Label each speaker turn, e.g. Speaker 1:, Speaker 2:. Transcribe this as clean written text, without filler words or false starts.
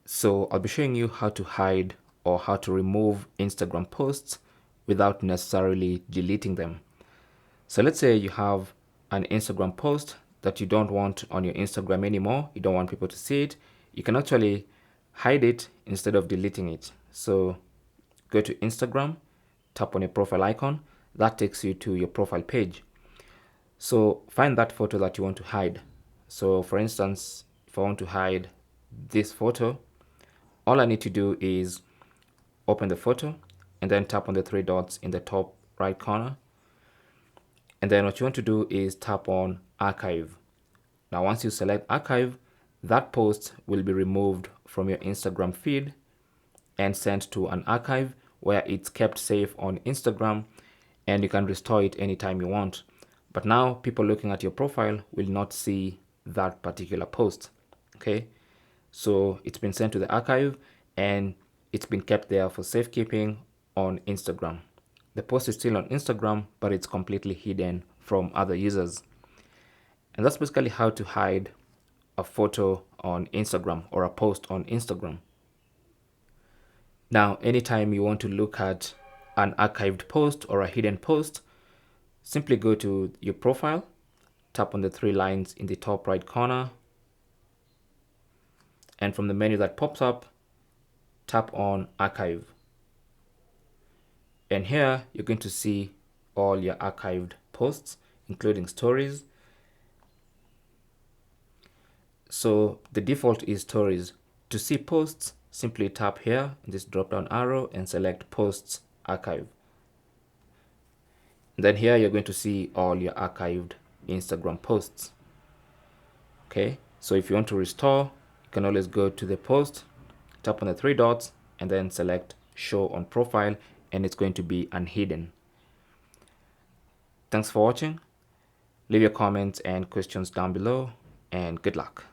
Speaker 1: So I'll be showing you how to hide or how to remove Instagram posts without necessarily deleting them. So let's say you have an Instagram post that you don't want on your Instagram anymore. You don't want people to see it. You can actually hide it instead of deleting it. So go to Instagram, tap on your profile icon. That takes you to your profile page. So find that photo that you want to hide. So for instance, if I want to hide this photo, all I need to do is open the photo and then tap on the three dots in the top right corner. And then what you want to do is tap on archive. Now, once you select archive, that post will be removed from your Instagram feed and sent to an archive where it's kept safe on Instagram and you can restore it anytime you want. But now people looking at your profile will not see that particular post. Okay, so it's been sent to the archive and it's been kept there for safekeeping on Instagram. The post is still on Instagram, but it's completely hidden from other users. And that's basically how to hide a photo on Instagram or a post on Instagram. Now, anytime you want to look at an archived post or a hidden post, simply go to your profile, tap on the three lines in the top right corner, and from the menu that pops up, tap on archive. And here you're going to see all your archived posts, including stories. So the default is stories. To see posts, simply tap here in this drop down arrow and select posts archive. And then here you're going to see all your archived Instagram posts. Okay, so if you want to restore, you can always go to the post, tap on the three dots, and then select show on profile, and it's going to be unhidden. Thanks for watching. Leave your comments and questions down below, and good luck.